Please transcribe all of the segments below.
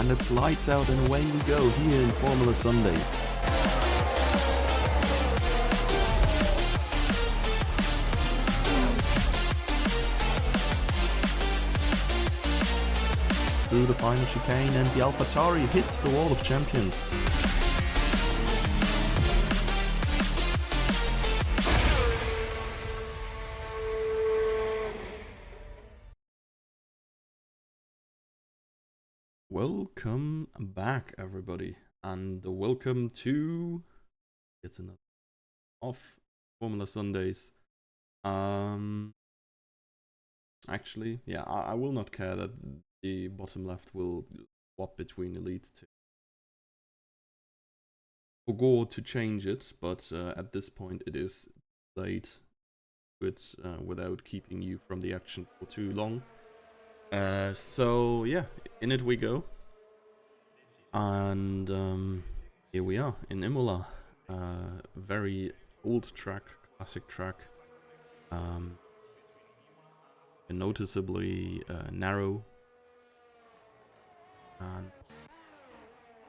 and it's lights out and away we go here in Formula Sundays. Through the final chicane, and the AlphaTauri hits the wall of champions. Welcome back, everybody, and welcome to yet another of Formula Sundays. Actually, yeah, I will not care that the bottom left will swap between Elite 2. Forgot to change it, but at this point it is late without keeping you from the action for too long. So yeah, in it we go. And here we are in Imola. Very old track, classic track. Noticeably narrow. And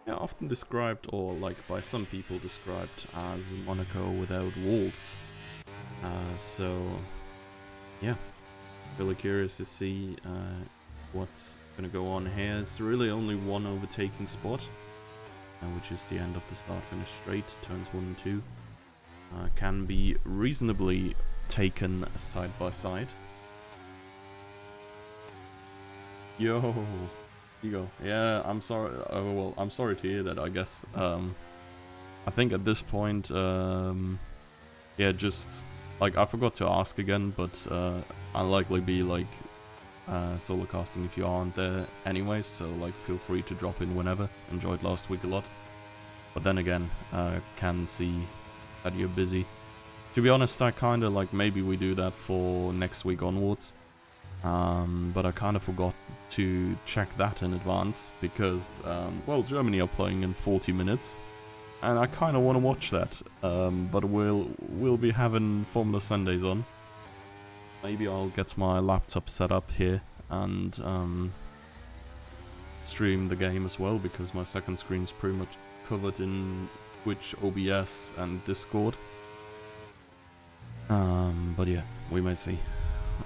yeah, often described, or like by some people described, as Monaco without walls. So yeah, really curious to see what's gonna go on here. It's really only one overtaking spot, which is the end of the start-finish straight, turns 1 and 2. Can be reasonably taken side by side. Yo, you go. Yeah, I'm sorry. Well, I'm sorry to hear that, I guess. I think at this point, yeah, just like I forgot to ask again, but I'll likely be like solo casting if you aren't there anyway, so like feel free to drop in whenever. Enjoyed last week a lot, but then again, can see that you're busy. To be honest, I kind of like maybe we do that for next week onwards, but I kind of forgot to check that in advance because well, Germany are playing in 40 minutes and I kind of want to watch that, but we'll be having Formula Sundays on. Maybe I'll get my laptop set up here and stream the game as well, because my second screen's pretty much covered in Twitch, OBS and Discord. But yeah, we may see.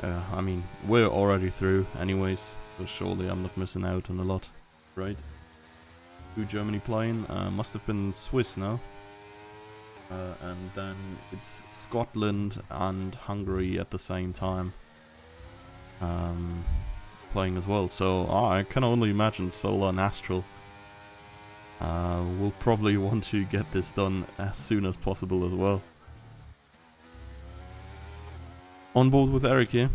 I mean, we're already through anyways, so surely I'm not missing out on a lot, right? Who Germany playing? Must have been Swiss now. And then it's Scotland and Hungary at the same time playing as well. So I can only imagine Solar and Astral will probably want to get this done as soon as possible as well. On board with Eric here.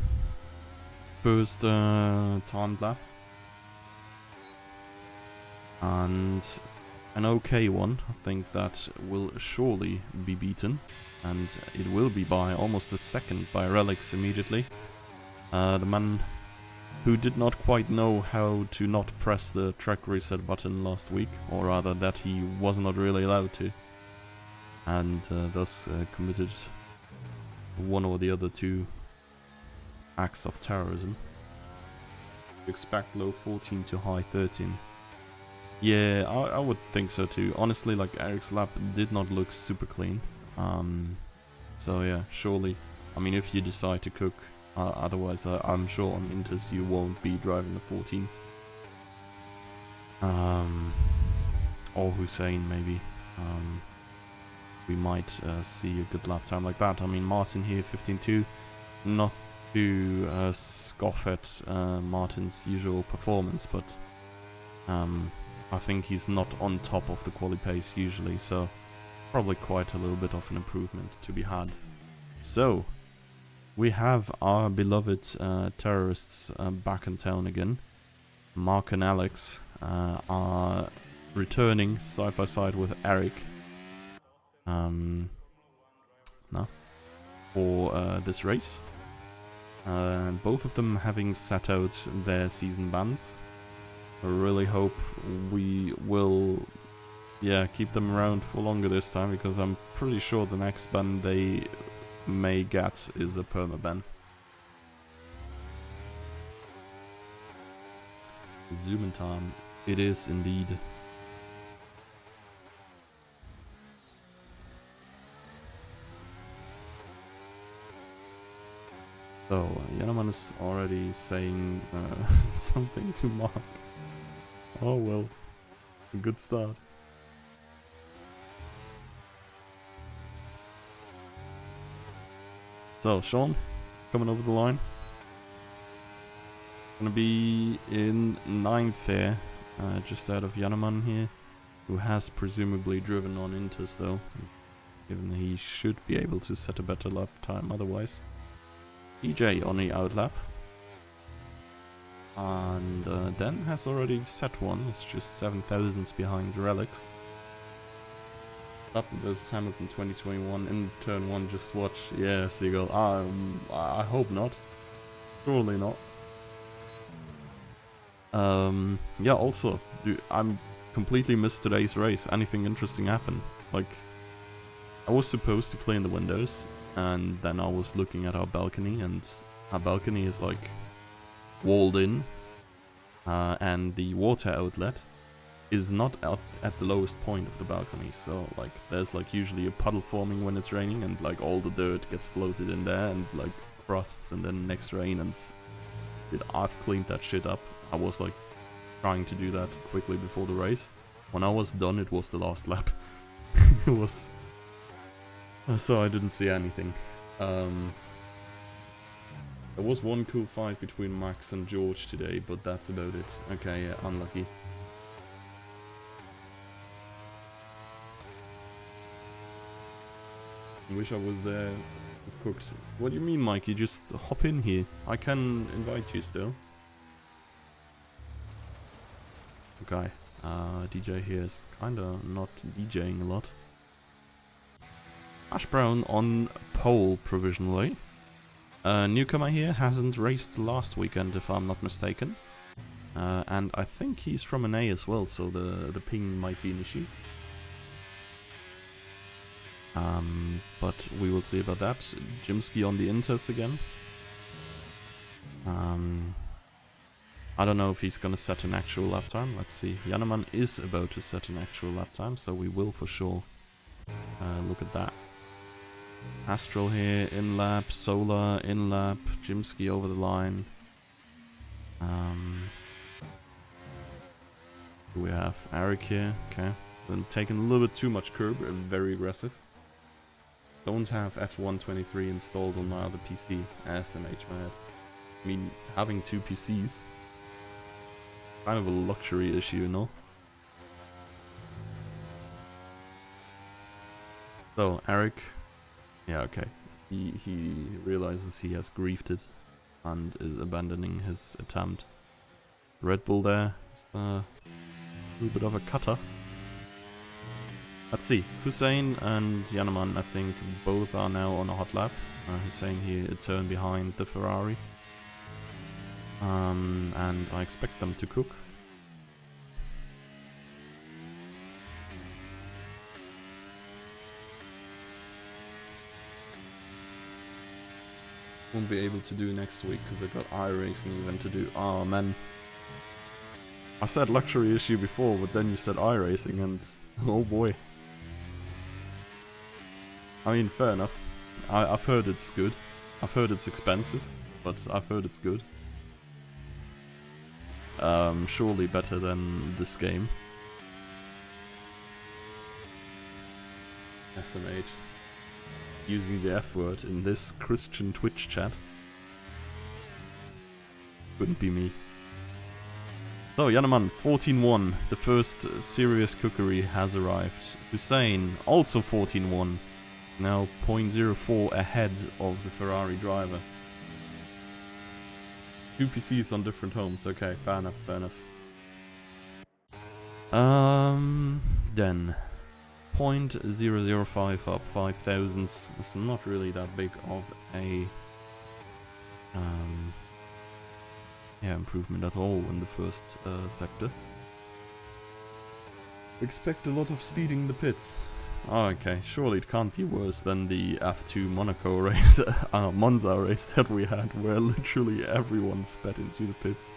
First timed lap. And an okay one. I think that will surely be beaten. And it will be by almost a second by Relics immediately. The man who did not quite know how to not press the track reset button last week. Or rather that he was not really allowed to. And thus committed one or the other two acts of terrorism. Expect low 14 to high 13. Yeah, I would think so too. Honestly, like Eric's lap did not look super clean. So yeah, surely. I mean, if you decide to cook, otherwise I'm sure on Inters you won't be driving the 14. Or Hussein maybe. We might see a good lap time like that. I mean, Martin here, 15.2. Not to scoff at Martin's usual performance, but I think he's not on top of the quali pace usually, so probably quite a little bit of an improvement to be had. So, we have our beloved terrorists back in town again. Mark and Alex are returning side by side with Eric. For this race. Both of them having set out their season bans. I really hope we will keep them around for longer this time, because I'm pretty sure the next ban they may get is a permaban. Zoom in time It is indeed. So, Yanaman is already saying something to Mark. Oh well, a good start. So, Sean, coming over the line. Gonna be in 9th there, just out of Yanaman here, who has presumably driven on Inters though, given he should be able to set a better lap time otherwise. DJ on the outlap. And Dan has already set one, it's just 7 thousandths behind Relics. Up versus Hamilton 2021 in turn 1, just watch. Yeah, Seagull. I hope not. Surely not. Yeah, also, I'm completely missed today's race. Anything interesting happened? Like, I was supposed to play in the windows, and then I was looking at our balcony, and our balcony is like walled in, and the water outlet is not out at the lowest point of the balcony, so like there's like usually a puddle forming when it's raining, and like all the dirt gets floated in there and like crusts, and then next rain, and I've cleaned that shit up. I was like trying to do that quickly before the race. When I was done, it was the last lap. It was so I didn't see anything. There was one cool fight between Max and George today, but that's about it. Okay, yeah, unlucky. I wish I was there with Cooked. What do you mean, Mikey? Just hop in here. I can invite you still. Okay, DJ here is kinda not DJing a lot. Ash Brown on pole provisionally. Newcomer here hasn't raced last weekend, if I'm not mistaken. And I think he's from an A as well, so the ping might be an issue. But we will see about that. Jimsky on the Inters again. I don't know if he's gonna set an actual lap time. Let's see. Yanaman is about to set an actual lap time, so we will for sure look at that. Astral here, in lap, Solar, in lap, Jimsky over the line. We have Eric here, okay. Then taking a little bit too much curb, very aggressive. Don't have F123 installed on my other PC, SMH mad. I mean, having 2 PCs, kind of a luxury issue, you know? So, Eric, yeah, okay. He realizes he has griefed it and is abandoning his attempt. Red Bull there is a little bit of a cutter. Let's see, Hussein and Yanaman, I think both are now on a hot lap. Hussein here a turn behind the Ferrari. And I expect them to cook. Won't be able to do next week because I've got iRacing event to do. Oh man. I said luxury issue before, but then you said iRacing and oh boy. I mean, fair enough. I've heard it's good. I've heard it's expensive, but I've heard it's good. Surely better than this game. SMH. Using the F word in this Christian Twitch chat. Couldn't be me. So, Yanaman, 14-1. The first serious cookery has arrived. Hussein, also 14-1. Now 0.04 ahead of the Ferrari driver. 2 PCs on different homes. Okay, fair enough, fair enough. Then 0.005 up 5 thousandths. It's not really that big of a improvement at all in the first sector. Expect a lot of speeding in the pits. Oh, okay, surely it can't be worse than the F2 Monaco race, Monza race that we had, where literally everyone sped into the pits.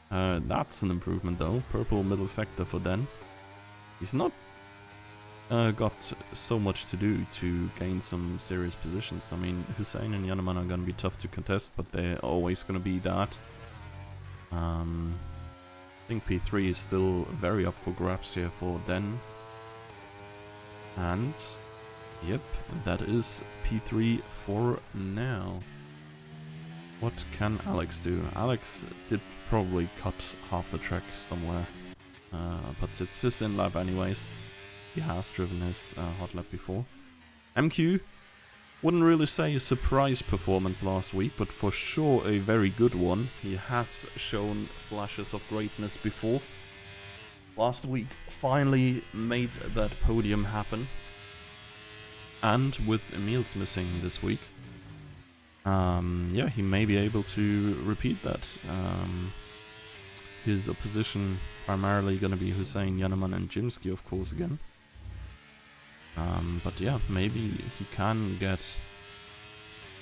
That's an improvement though. Purple middle sector for Den. He's not got so much to do to gain some serious positions. I mean, Hussein and Yanaman are gonna be tough to contest, but they're always gonna be that. I think P3 is still very up for grabs here for Den. And, yep, that is P3 for now. What can Alex do? Alex did probably cut half the track somewhere, but it's his in-lap anyways. He has driven his hot lap before. MQ, wouldn't really say a surprise performance last week, but for sure a very good one. He has shown flashes of greatness before. Last week finally made that podium happen. And with Emil's missing this week, yeah, he may be able to repeat that. His opposition primarily going to be Hussein, Yanaman and Jimsky, of course, again. But yeah, maybe he can get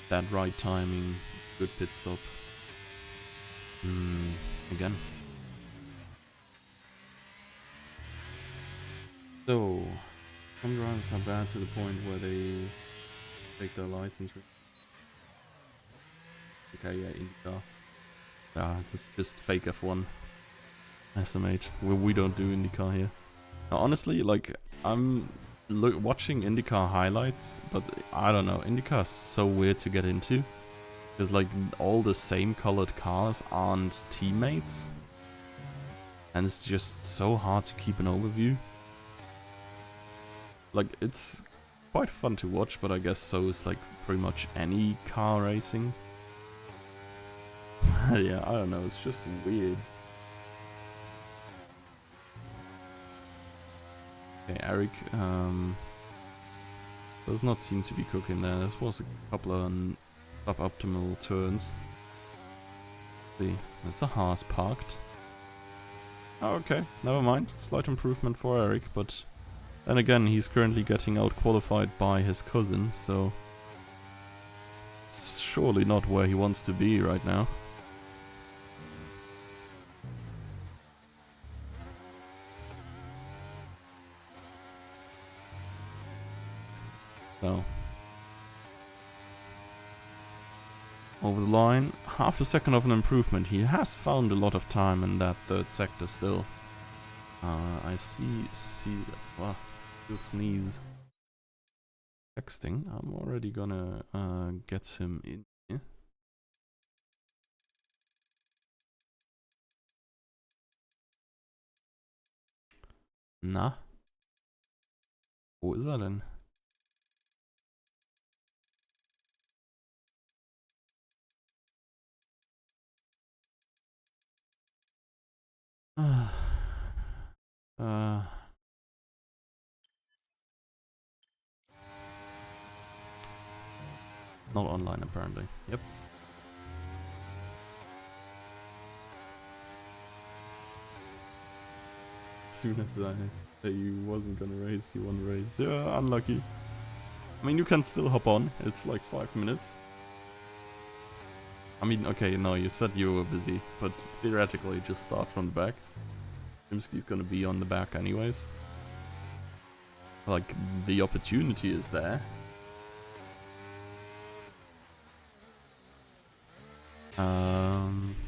that right timing, good pit stop. Again. So, some drivers are bad to the point where they take their license. Okay, yeah, IndyCar. Ah, this is just fake F1. SMH. We don't do IndyCar here. Now, honestly, like, I'm watching IndyCar highlights, but I don't know. IndyCar is so weird to get into. Because, like, all the same colored cars aren't teammates. And it's just so hard to keep an overview. Like, it's quite fun to watch, but I guess so is, like, pretty much any car racing. Yeah, I don't know, it's just weird. Okay, Eric does not seem to be cooking there. This was a couple of suboptimal turns. See, there's a Haas parked. Oh, okay, never mind. Slight improvement for Eric, but then again, he's currently getting out qualified by his cousin, so it's surely not where he wants to be right now. So, over the line, half a second of an improvement. He has found a lot of time in that third sector still. I see that. Wow, he'll sneeze. Texting. I'm already gonna get him in here. Na? Wo ist er denn? Not online apparently. Yep. As soon as I said you wasn't gonna race, you want to race. Yeah, unlucky. I mean, you can still hop on. It's like 5 minutes. I mean, okay, no, you said you were busy, but theoretically just start from the back. Jimsky's gonna be on the back anyways. Like, the opportunity is there.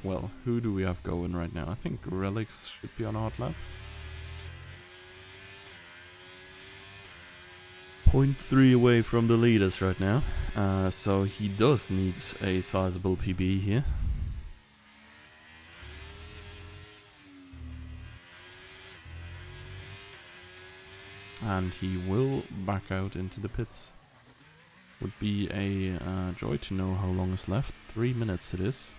Well, who do we have going right now? I think Relics should be on a hot lap. 0.3 away from the leaders right now. So he does need a sizable PB here. And he will back out into the pits. Would be a joy to know how long is left. 3 minutes it is.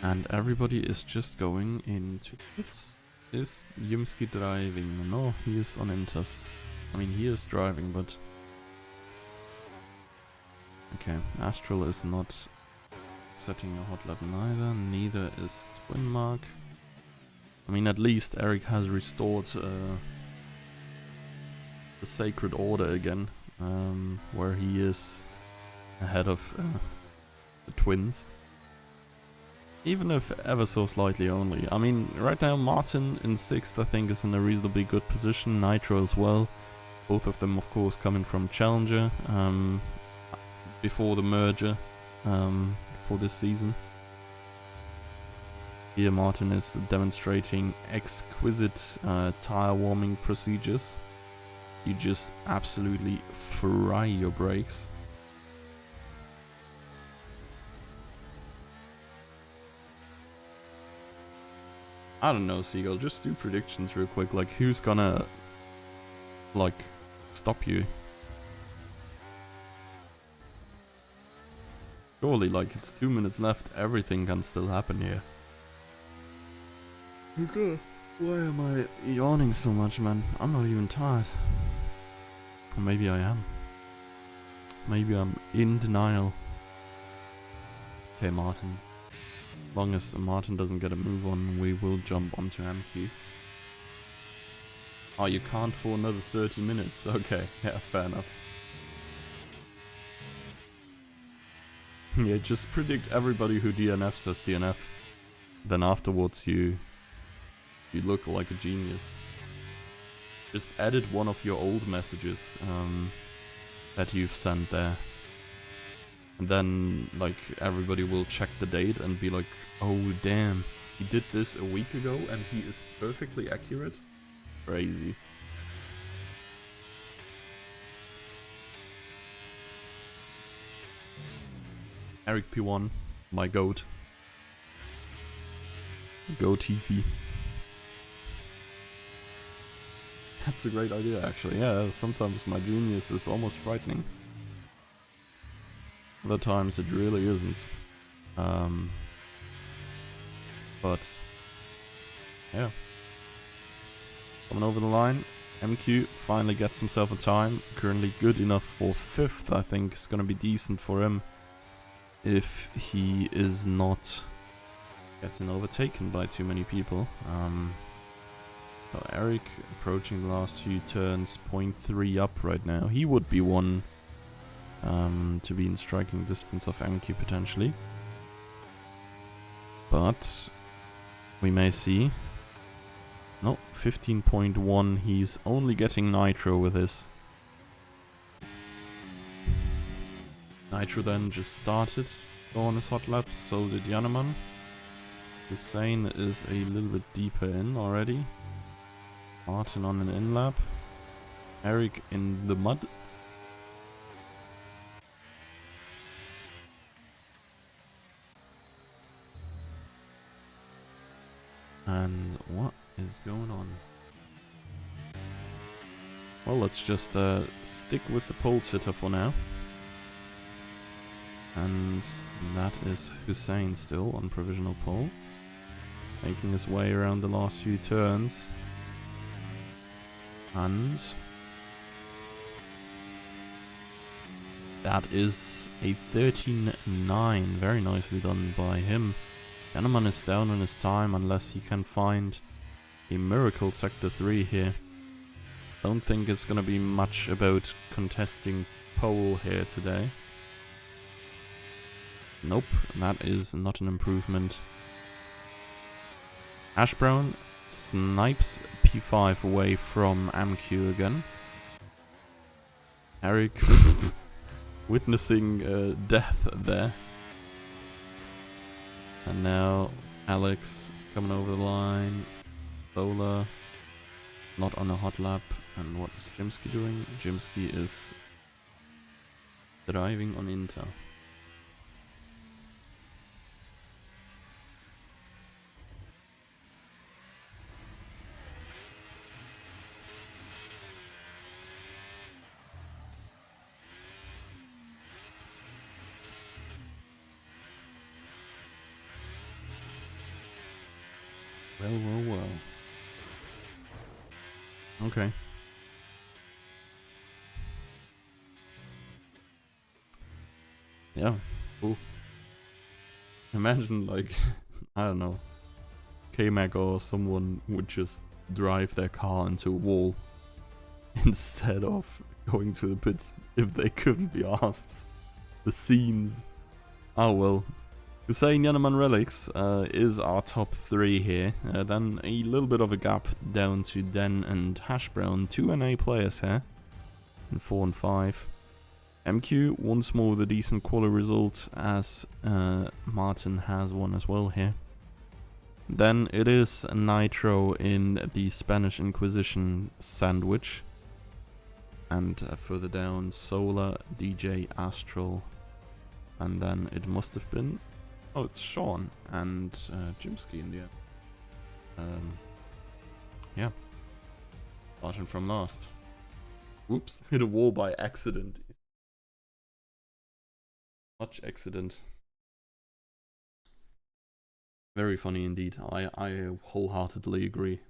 And everybody is just going into pits. Is Jimsky driving? No, he is on Intas. I mean, he is driving, but... Okay, Astral is not setting a hot lap neither. Neither is Twin Mark. I mean, at least Eric has restored the Sacred Order again, where he is ahead of the twins. Even if ever so slightly only. I mean, right now Martin in 6th I think is in a reasonably good position, Nitro as well. Both of them of course coming from Challenger before the merger for this season. Here Martin is demonstrating exquisite tire warming procedures. You just absolutely fry your brakes. I don't know, Seagull, just do predictions real quick, like who's gonna, like, stop you? Surely, like, it's 2 minutes left, everything can still happen here. Okay. Why am I yawning so much, man? I'm not even tired. Or maybe I am. Maybe I'm in denial. Okay, Martin. As long as Martin doesn't get a move on, we will jump onto MQ. Oh, you can't for another 30 minutes. Okay, yeah, fair enough. Yeah, just predict everybody who DNFs as DNF. Then afterwards you look like a genius. Just edit one of your old messages that you've sent there. And then, like, everybody will check the date and be like, oh damn, he did this a week ago and he is perfectly accurate? Crazy. Eric P1, my goat. Go TV. That's a great idea, actually. Yeah, sometimes my genius is almost frightening. Other times it really isn't. But yeah. Coming over the line, MQ finally gets himself a time. Currently good enough for 5th, I think. It's gonna be decent for him if he is not getting overtaken by too many people. So Eric approaching the last few turns, 0.3 up right now. He would be one to be in striking distance of MQ potentially. But we may see. No, 15.1. He's only getting Nitro with this. Nitro then just started on his hot lap, so did Yaneman. Hussein is a little bit deeper in already. Martin on an in lap. Eric in the mud. And what is going on? Well, let's just stick with the pole sitter for now. And that is Hussein still on provisional pole. Making his way around the last few turns. And that is a 13.9. Very nicely done by him. Yaneman is down on his time unless he can find a miracle sector 3 here. Don't think it's gonna be much about contesting pole here today. Nope, that is not an improvement. Ash Brown snipes P5 away from MQ again. Eric witnessing death there. And now Alex coming over the line. Lola not on a hot lap. And what is Jimsky doing? Jimsky is driving on Intel. Well. Okay. Yeah, cool. Imagine, like, I don't know, K-Mac or someone would just drive their car into a wall instead of going to the pits if they couldn't be asked. The scenes. Oh well. Hussein Yanaman Relics is our top 3 here. Then a little bit of a gap down to Den and Hash Brown. 2 NA players here. In 4 and 5. MQ once more with a decent quality result, as Martin has one as well here. Then it is Nitro in the Spanish Inquisition sandwich. And further down, Solar, DJ, Astral. And then it must have been... Oh, it's Sean and Jimsky in the end. Yeah. Starting from last. Whoops, hit a wall by accident. Much accident. Very funny indeed. I wholeheartedly agree.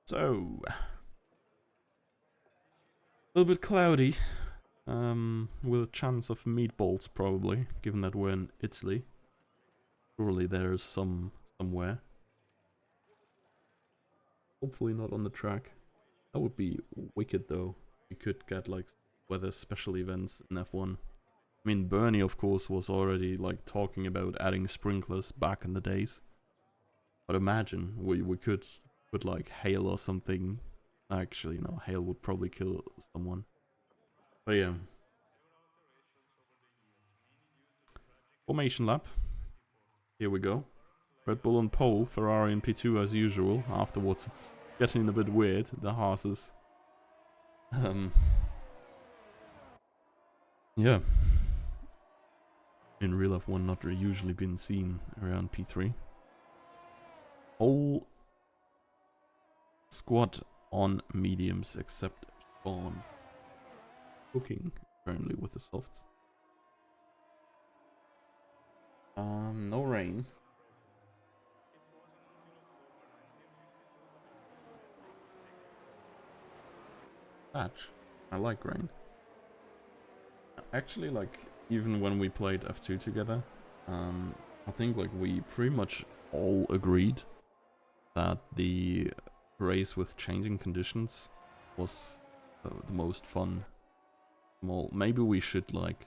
So, a little bit cloudy, with a chance of meatballs probably, given that we're in Italy. Surely there's some somewhere. Hopefully not on the track. That would be wicked though. We could get like weather special events in F1. I mean, Bernie of course was already like talking about adding sprinklers back in the days. But imagine we could put like hail or something. Actually, no, hail would probably kill someone. But yeah. Formation lap. Here we go. Red Bull on pole, Ferrari in P2 as usual. Afterwards it's getting a bit weird, the horses. Yeah. In real F1 not usually been seen around P3. Whole squad on mediums except Spawn. Cooking apparently with the softs. No rain. Patch. I like rain. Actually, like, even when we played F2 together, I think like we pretty much all agreed that the race with changing conditions was the most fun. Well, maybe we should like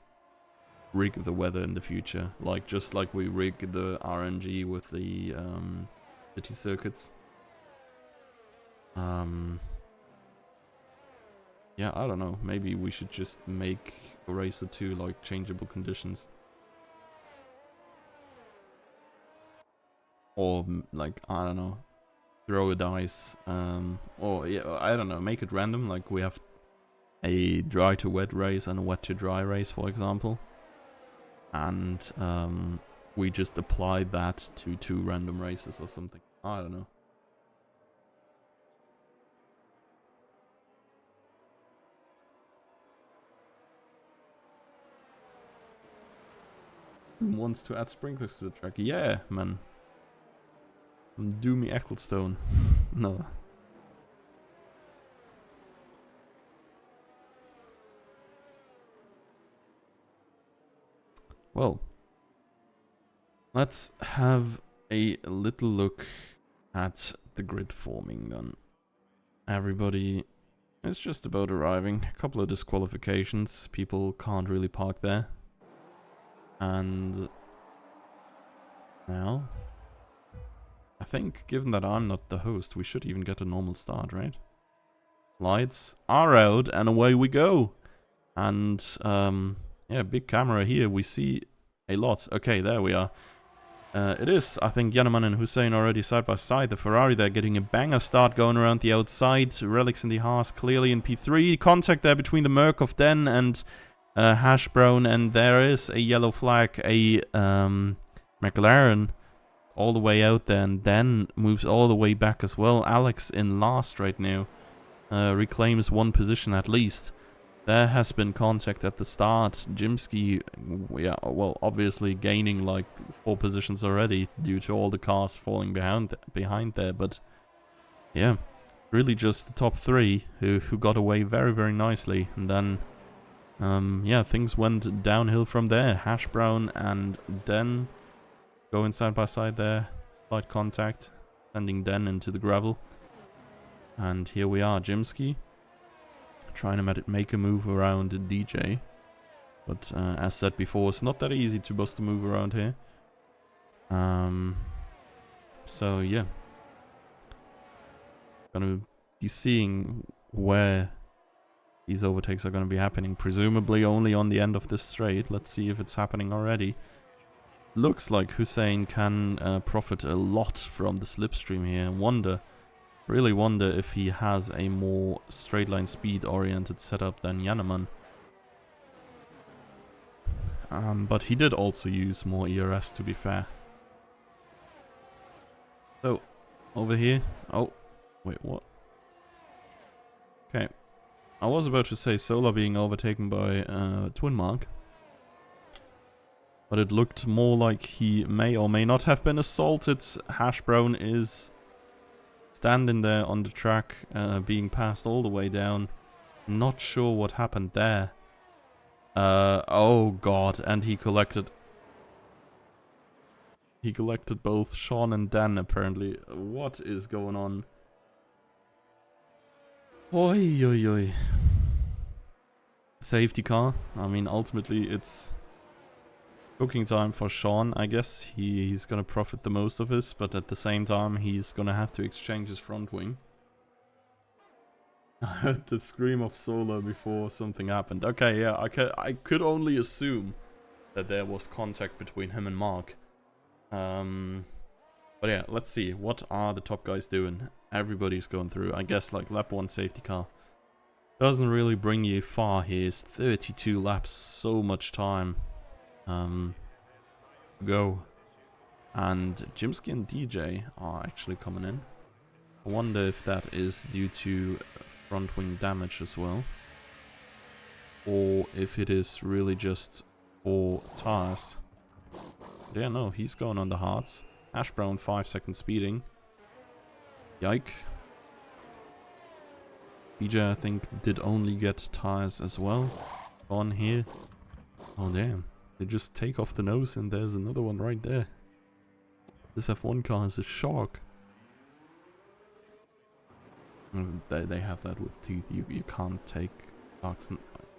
rig the weather in the future, like just like we rig the RNG with the city circuits. Yeah, I don't know. Maybe we should just make a racer 2 like changeable conditions. Or like, I don't know, throw a dice. Or yeah, I don't know, make it random. Like we have a dry to wet race and a wet to dry race, for example. And we just apply that to 2 random races or something. I don't know. Who wants to add sprinklers to the track? Yeah, man. Do me Ecclestone. No. Well, let's have a little look at the grid forming then. Everybody is just about arriving. A couple of disqualifications. People can't really park there. And now, I think, given that I'm not the host, we should even get a normal start, right? Lights are out, and away we go. And, yeah, big camera here. We see a lot. Okay, there we are. It is, I think, Yanaman and Hussein already side by side. The Ferrari there getting a banger start going around the outside. Relics in the Haas clearly in P3. Contact there between the Merc of Den and Hash Brown, and there is a yellow flag, a McLaren all the way out there, and then moves all the way back as well. Alex in last right now, reclaims 1 position at least. There has been contact at the start. Jimsky, yeah, well, obviously gaining like 4 positions already due to all the cars falling behind there, but yeah, really just the top 3 who got away very, very nicely, and then yeah, things went downhill from there. Hash Brown and Den Going side by side there. Slight contact. Sending Den into the gravel. And here we are, Jimsky. Trying to make a move around DJ. But as said before, it's not that easy to bust a move around here. So yeah. Gonna be seeing where these overtakes are gonna be happening. Presumably only on the end of this straight. Let's see if it's happening already. Looks like Hussein can profit a lot from the slipstream here. Really wonder if he has a more straight line speed oriented setup than Yanneman. But he did also use more ERS, to be fair. So, over here. Oh, wait, what? Okay. I was about to say Solar being overtaken by Twin Mark. But it looked more like he may or may not have been assaulted. Hash Brown is standing there on the track, being passed all the way down. Not sure what happened there. Oh god, and he collected both Sean and Dan apparently. What is going on? Oi, oi, oi. Safety car. I mean, ultimately it's cooking time for Sean, I guess. He's gonna profit the most of this, but at the same time, he's gonna have to exchange his front wing. I heard the scream of Solar before something happened. Okay, yeah, I could only assume that there was contact between him and Mark. But yeah, let's see. What are the top guys doing? Everybody's going through. I guess like lap 1 safety car. Doesn't really bring you far here. It's 32 laps, so much time. Go. And Jimsky and DJ are actually coming in. I wonder if that is due to front wing damage as well. Or if it is really just for tires. Yeah, no, he's going on the hards. Ash Brown 5-second speeding. Yike. DJ, I think, did only get tires as well. On here. Oh, damn. They just take off the nose and there's another one right there. This F1 car is a shark. They have that with teeth. You can't take sharks.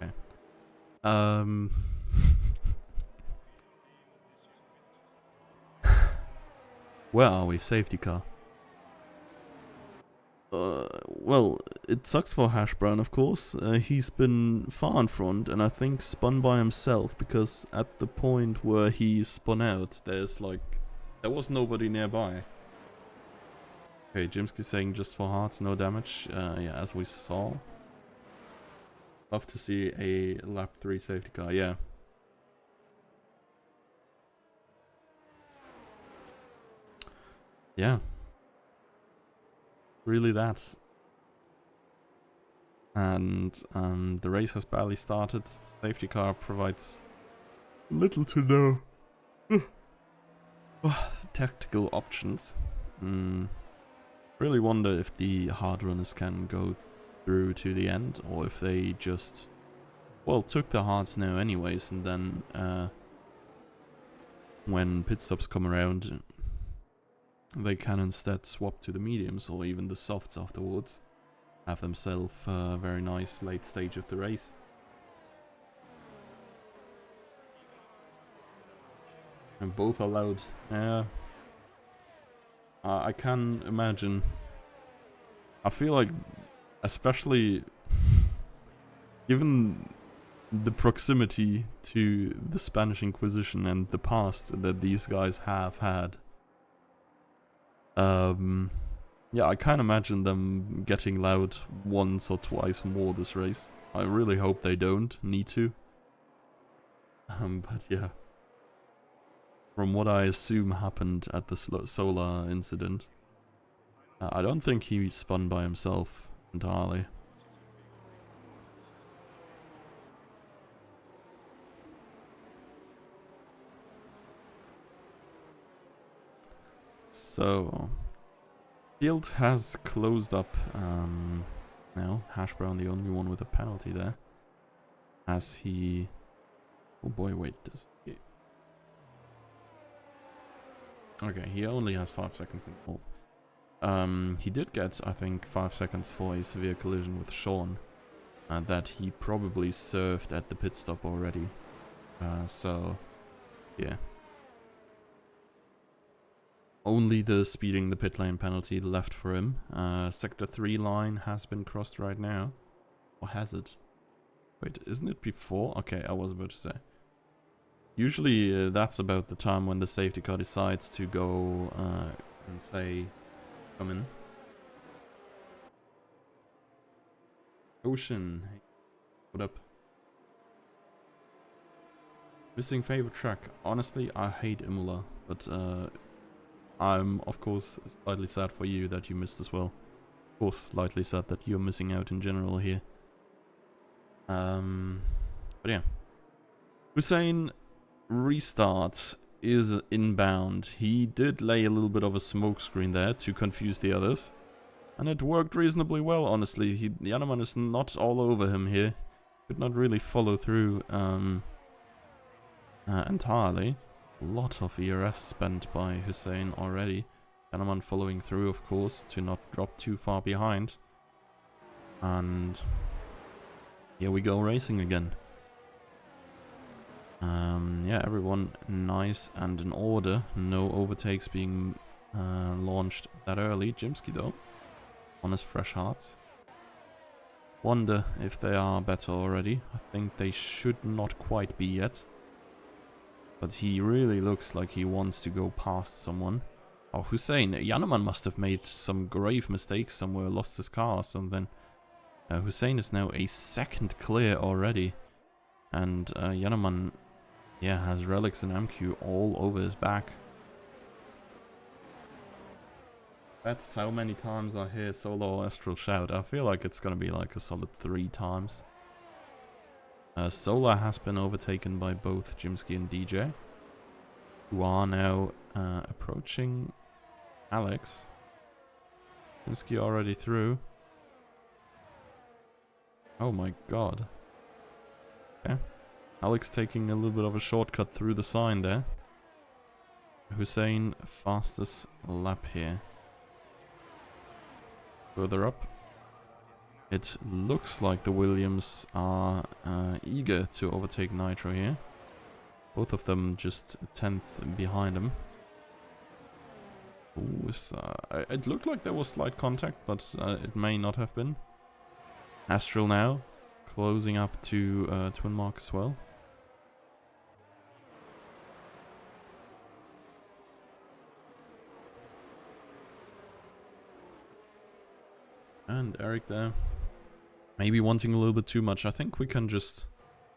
Okay. Where are we? Safety car. Well, it sucks for Hash Brown, of course. He's been far in front, and I think spun by himself, because at the point where he spun out, there was nobody nearby. Okay, Jimsky saying just for hearts, no damage. Yeah, as we saw. Love to see a lap 3 safety car, yeah. Yeah. Really that. And the race has barely started. Safety car provides little to no tactical options. Really wonder if the hard runners can go through to the end, or if they just, well, took the hards now anyways, and then when pit stops come around, they can instead swap to the mediums or even the softs afterwards. Have themselves a very nice late stage of the race. And both are loud. Yeah. I can imagine. I feel like, especially given the proximity to the Spanish Inquisition and the past that these guys have had, yeah, I can't imagine them getting loud once or twice more this race. I really hope they don't need to. But yeah. From what I assume happened at the Solar incident, I don't think he spun by himself entirely. So, field has closed up now. Hash Brown the only one with a penalty there. As he... Oh boy, wait, does he... Okay, he only has 5 seconds involved. He did get, I think, 5 seconds for a severe collision with Sean. That he probably served at the pit stop already. So, yeah. Only the speeding the pit lane penalty left for him. Sector 3 line has been crossed right now. Or has it? Wait, isn't it before? Okay, I was about to say. Usually that's about the time when the safety car decides to go and say, come in. Ocean, hey, what up? Missing favorite track. Honestly, I hate Imola, but I'm of course slightly sad for you that you missed as well. Of course, slightly sad that you're missing out in general here. But yeah. Hussein restart is inbound. He did lay a little bit of a smokescreen there to confuse the others. And it worked reasonably well, honestly. Janeman is not all over him here. Could not really follow through entirely. A lot of ERS spent by Hussein already. Janeman following through, of course, to not drop too far behind. And here we go racing again. Yeah, everyone nice and in order. No overtakes being launched that early. Jimsky, though, on his fresh hearts. Wonder if they are better already. I think they should not quite be yet. But he really looks like he wants to go past someone. Oh, Hussein. Janeman must have made some grave mistakes somewhere, lost his car or something. Hussein is now a second clear already. And Janeman, yeah, has relics and MQ all over his back. That's how many times I hear Solo Astral shout. I feel like it's gonna be like a solid 3 times. Solar has been overtaken by both Jimsky and DJ, who are now approaching Alex. Jimsky already through. Oh my god. Okay. Alex taking a little bit of a shortcut through the sign there. Hussein, fastest lap here. Further up. It looks like the Williams are eager to overtake Nitro here. Both of them just 10th behind him. Ooh, it looked like there was slight contact, but it may not have been. Astral now, closing up to Twin Mark as well. And Eric there. Maybe wanting a little bit too much. I think we can just...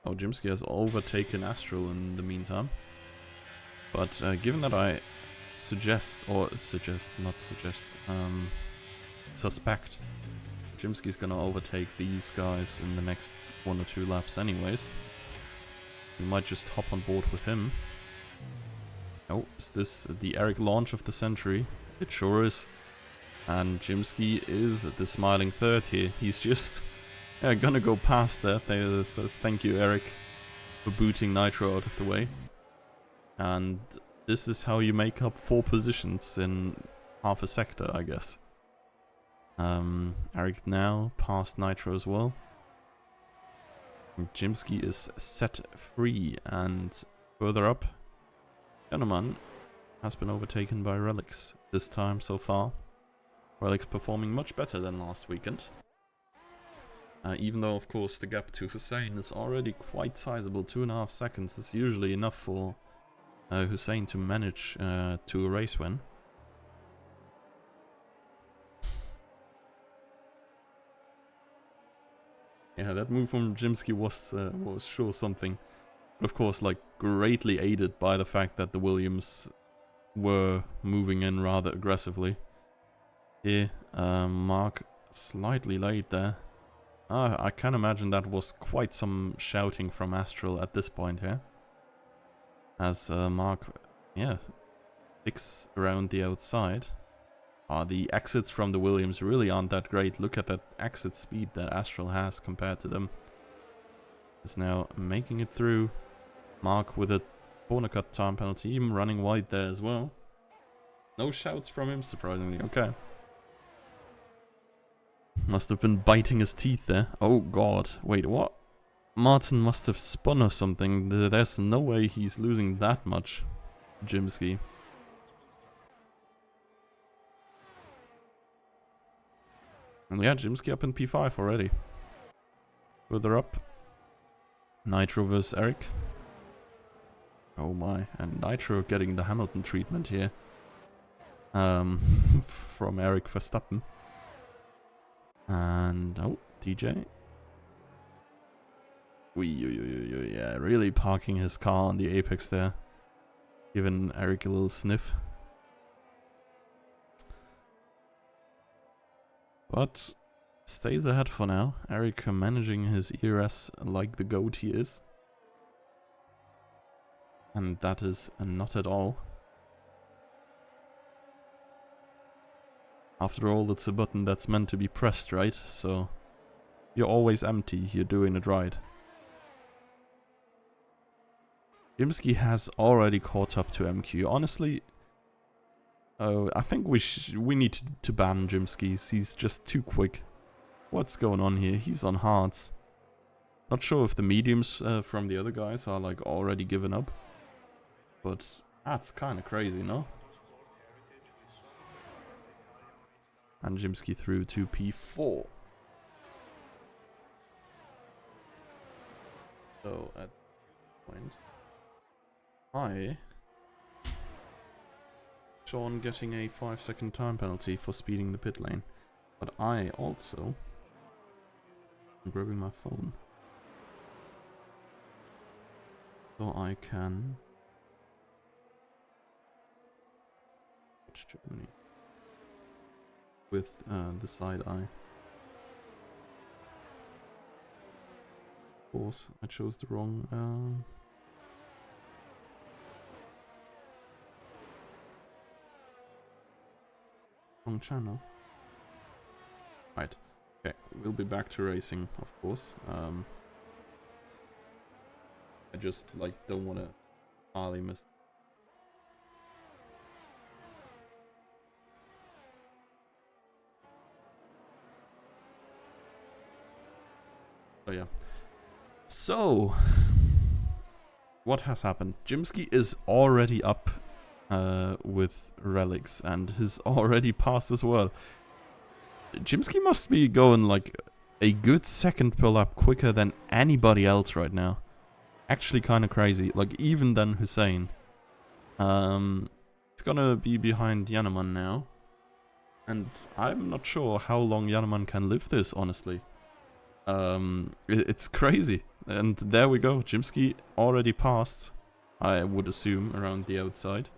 Oh, Jimsky has overtaken Astral in the meantime. But given that I suspect Jimsky's gonna overtake these guys in the next 1 or 2 laps anyways. We might just hop on board with him. Oh, is this the Eric launch of the century? It sure is. And Jimsky is the smiling third here. He's just gonna go past that. Says thank you, Eric, for booting Nitro out of the way. And this is how you make up 4 positions in half a sector, I guess. Eric now past Nitro as well. Jimsky is set free, and further up, Janeman has been overtaken by Relics this time so far. Relics performing much better than last weekend. Even though, of course, the gap to Hussein is already quite sizable. 2.5 seconds is usually enough for Hussein to manage to a race win. Yeah, that move from Jimsky was sure something. But of course, like, greatly aided by the fact that the Williams were moving in rather aggressively. Here, Mark slightly late there. I can imagine that was quite some shouting from Astral at this point here. As Mark, yeah, picks around the outside. The exits from the Williams really aren't that great. Look at that exit speed that Astral has compared to them. Is now making it through. Mark with a corner cut time penalty, even running wide there as well. No shouts from him, surprisingly. Okay. Must have been biting his teeth there. Oh god. Wait, what? Martin must have spun or something. There's no way he's losing that much. Jimsky. And yeah, Jimsky up in P5 already. Further up. Nitro versus Eric. Oh my. And Nitro getting the Hamilton treatment here. From Eric Verstappen. And oh, DJ. Yeah, really parking his car on the apex there. Giving Eric a little sniff. But stays ahead for now. Eric managing his ERS like the goat he is. And that is not at all. After all, it's a button that's meant to be pressed, right? So you're always empty, you're doing it right. Jimsky has already caught up to MQ. Honestly, I think we need to ban Jimsky. He's just too quick. What's going on here? He's on hards. Not sure if the mediums from the other guys are like already given up. But that's kind of crazy, no? And Jimsky through to P4. So at this point, Sean getting a 5-second time penalty for speeding the pit lane. But I also am grabbing my phone. So I can watch Germany with the side eye. Of course, I chose the wrong wrong channel. Right. Okay, we'll be back to racing, of course. I just like don't want to hardly miss. Oh yeah. So what has happened? Jimsky is already up with relics and has already passed as well. Jimsky must be going like a good second per lap quicker than anybody else right now. Actually kind of crazy, like even than Hussein. It's gonna be behind Yaneman now. And I'm not sure how long Yaneman can live this, honestly. It's crazy. And there we go, Jimsky already passed, I would assume, around the outside.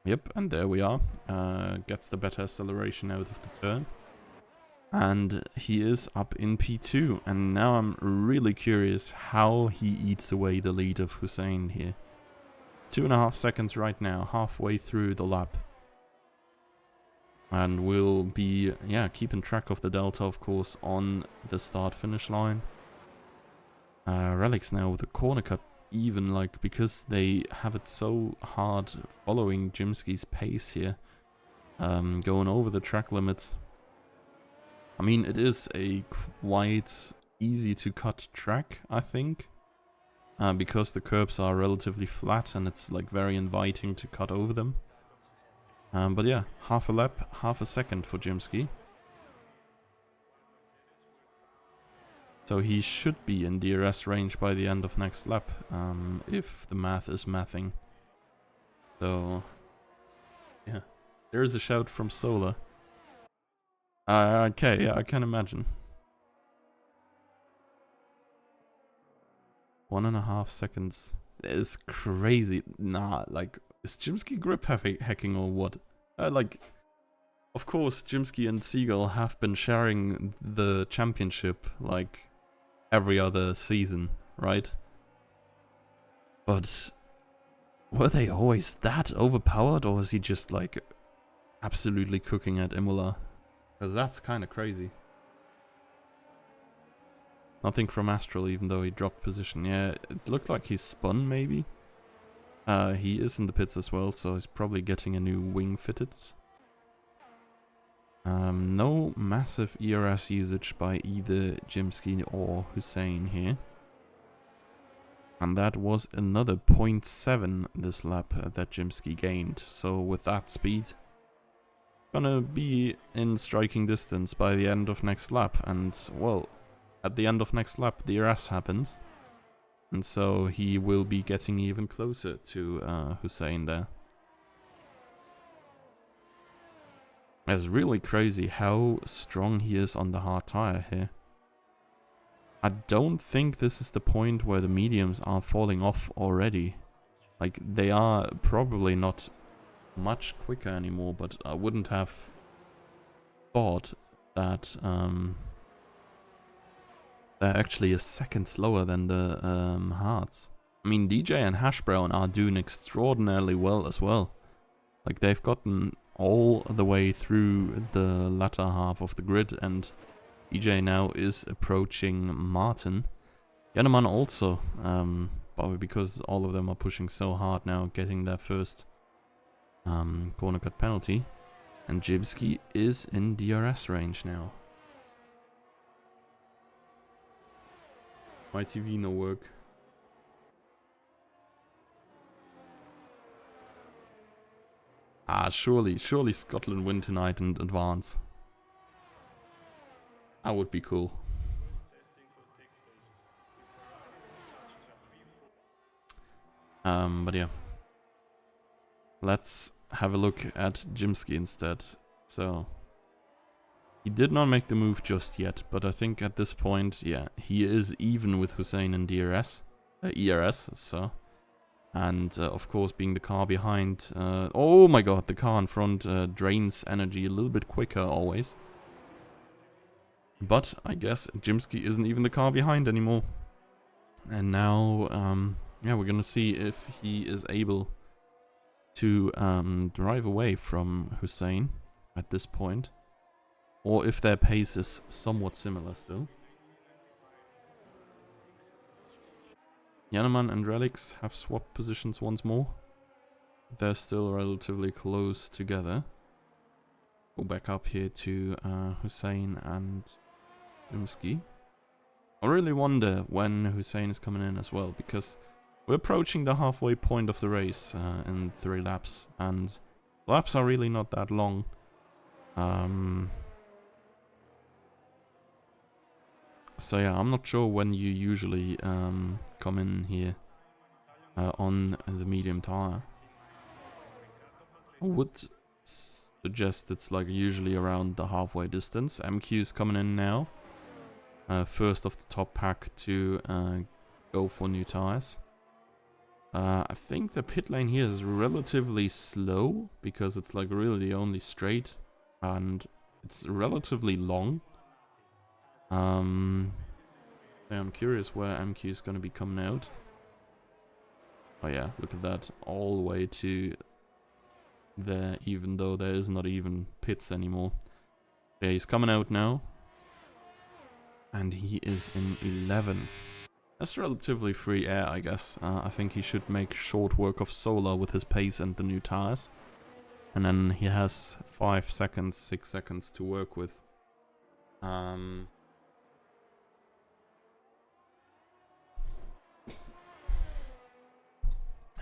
Yep, and there we are. Gets the better acceleration out of the turn. And he is up in P2. And now I'm really curious how he eats away the lead of Hussein here. 2.5 seconds right now, halfway through the lap. And we'll be, yeah, keeping track of the delta, of course, on the start-finish line. Relics now with a corner cut, even, like, because they have it so hard following Jimsky's pace here. Going over the track limits. I mean, it is a quite easy to cut track, I think. Because the curbs are relatively flat and it's, like, very inviting to cut over them. But yeah, half a lap, half a second for Jimsky. So he should be in DRS range by the end of next lap, if the math is mathing. So, yeah. There is a shout from Solar. Okay, yeah, I can imagine. 1.5 seconds. That is crazy. Nah, like, is Jimsky grip hacking or what? Like, of course, Jimsky and Siegel have been sharing the championship, like, every other season, right? But were they always that overpowered, or was he just, like, absolutely cooking at Imola? Because that's kind of crazy. Nothing from Astral, even though he dropped position. Yeah, it looked like he spun, maybe. He is in the pits as well, so he's probably getting a new wing fitted. No massive ERS usage by either Jimsky or Hussein here. And that was another 0.7 this lap that Jimsky gained. So with that speed, gonna be in striking distance by the end of next lap. And, well, at the end of next lap, the ERS happens. And so he will be getting even closer to Hussein there. It's really crazy how strong he is on the hard tire here. I don't think this is the point where the mediums are falling off already. Like, they are probably not much quicker anymore, but I wouldn't have thought that they're actually a second slower than the hards. I mean, DJ and Hash Brown are doing extraordinarily well as well. Like, they've gotten all the way through the latter half of the grid, and DJ now is approaching Martin. Janneman also, probably because all of them are pushing so hard now, getting their first corner cut penalty. And Jibski is in DRS range now. My TV no work. Surely Scotland win tonight and advance. That would be cool. But yeah. Let's have a look at Jimsky instead. So, he did not make the move just yet, but I think at this point, yeah, he is even with Hussein in ERS, so. And, of course, being the car behind... oh my god, the car in front drains energy a little bit quicker always. But I guess Jimsky isn't even the car behind anymore. And now, yeah, we're gonna see if he is able to drive away from Hussein at this point. Or if their pace is somewhat similar still. Janneman and Relix have swapped positions once more. They're still relatively close together. Go back up here to Hussein and Jimsky. I really wonder when Hussein is coming in as well, because we're approaching the halfway point of the race in 3 laps, and laps are really not that long. So yeah, I'm not sure when you usually come in here on the medium tire. I would suggest it's like usually around the halfway distance. MQ is coming in now. First of the top pack to go for new tires. I think the pit lane here is relatively slow because it's like really the only straight, and it's relatively long. I'm curious where MQ is going to be coming out. Oh yeah, look at that, all the way to there, even though there is not even pits anymore. Yeah, he's coming out now. And he is in 11th. That's relatively free air, I guess. I think he should make short work of Solar with his pace and the new tires. And then he has 5 seconds, 6 seconds to work with.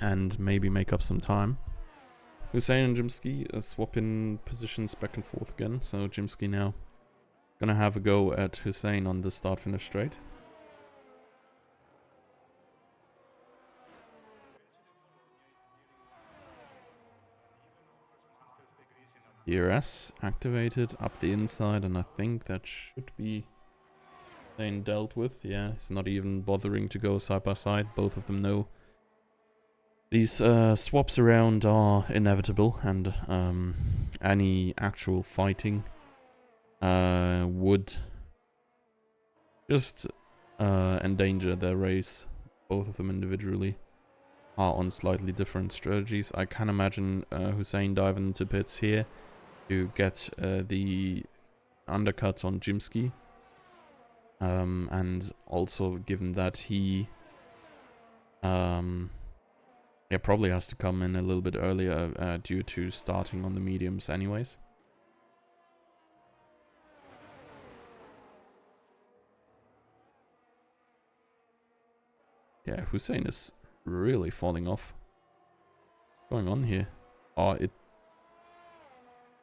And maybe make up some time. Hussein and Jimsky are swapping positions back and forth again. So Jimsky now gonna have a go at Hussein on the start-finish straight. ERS activated up the inside, and I think that should be Hussein dealt with. Yeah, he's not even bothering to go side by side. Both of them know these swaps around are inevitable, and any actual fighting would just endanger their race. Both of them individually are on slightly different strategies. I can imagine Hussein diving into pits here to get the undercut on Jimsky. And also given that he yeah, probably has to come in a little bit earlier due to starting on the mediums anyways. Yeah, Hussein is really falling off. What's going on here? Oh, it...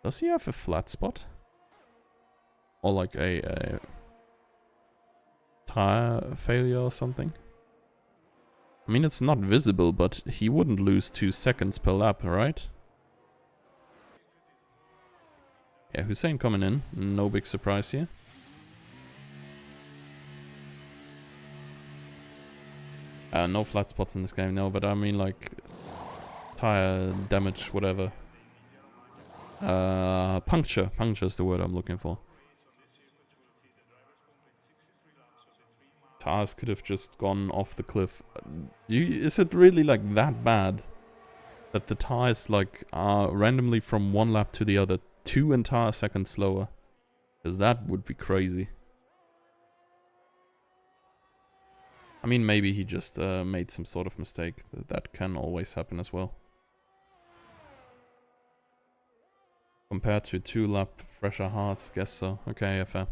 Does he have a flat spot? Or like a tire failure or something? I mean, it's not visible, but he wouldn't lose 2 seconds per lap, right? Yeah, Hussein coming in. No big surprise here. No flat spots in this game, no, but I mean like tire damage, whatever. Puncture. Puncture is the word I'm looking for. Tires could have just gone off the cliff. Is it really like that bad? That the tires like are randomly from one lap to the other 2 entire seconds slower? Because that would be crazy. I mean, maybe he just made some sort of mistake. That can always happen as well. Compared to 2 lap fresher hearts, guess so. Okay, yeah, fair.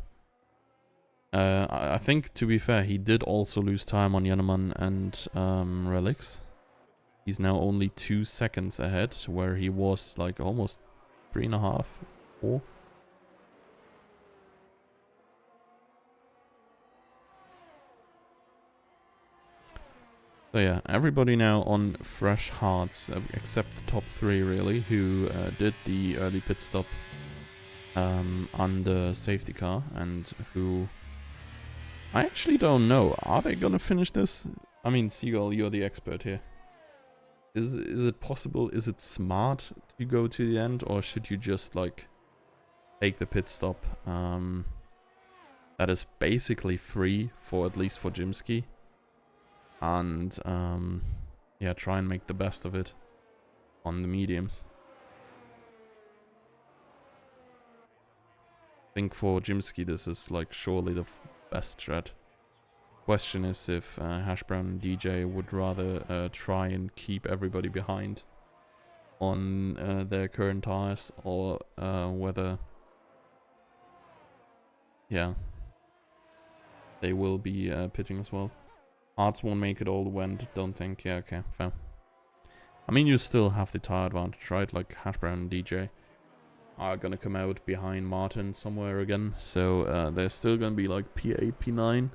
I think, to be fair, he did also lose time on Yaneman and Relics. He's now only 2 seconds ahead, where he was like almost 3.5, 4. So yeah, everybody now on fresh hearts, except the top 3 really, who did the early pit stop on the safety car, and who... I actually don't know. Are they gonna finish this? I mean, Seagull, you're the expert here. Is it possible? Is it smart to go to the end, or should you just like take the pit stop? That is basically free for at least for Jimsky, and yeah, try and make the best of it on the mediums. I think for Jimsky this is like surely the best strat. Question is if Hashbrown and DJ would rather try and keep everybody behind on their current tires, or whether, yeah, they will be pitting as well. Hearts won't make it all the way, don't think. Yeah, okay, fair. I mean, you still have the tire advantage, right? Like Hashbrown and DJ are gonna come out behind Martin somewhere again, so there's still gonna be like P8, P9.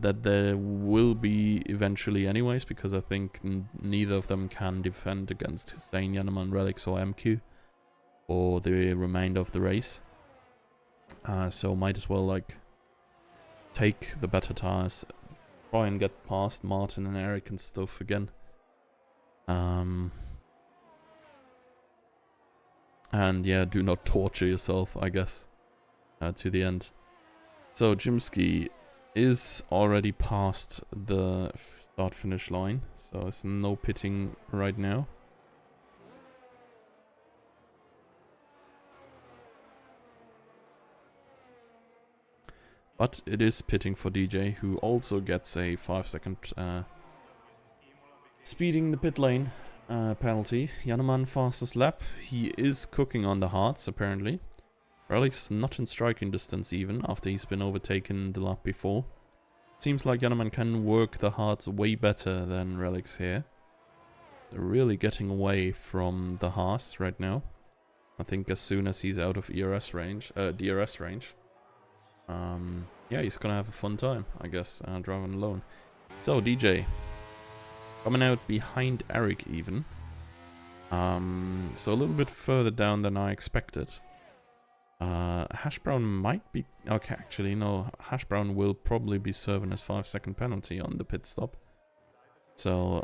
That there will be eventually anyways, because I think neither of them can defend against Hussein, Yaneman, Relics or MQ for the remainder of the race. So might as well like take the better tires, try and get past Martin and Eric and stuff again. And yeah, do not torture yourself, I guess, to the end. So Jimsky is already past the start finish line, so it's no pitting right now. But it is pitting for DJ, who also gets a 5-second speeding the pit lane penalty. Yaneman fastest lap. He is cooking on the hearts apparently. Relic's not in striking distance even, after he's been overtaken the lap before. Seems like Yaneman can work the hearts way better than Relic's here. They're really getting away from the Haas right now. I think as soon as he's out of DRS range, yeah, he's gonna have a fun time, I guess, driving alone. So, DJ, coming out behind Eric even. So a little bit further down than I expected. Hashbrown might be... Okay, actually, no. Hashbrown will probably be serving his 5-second penalty on the pit stop. So,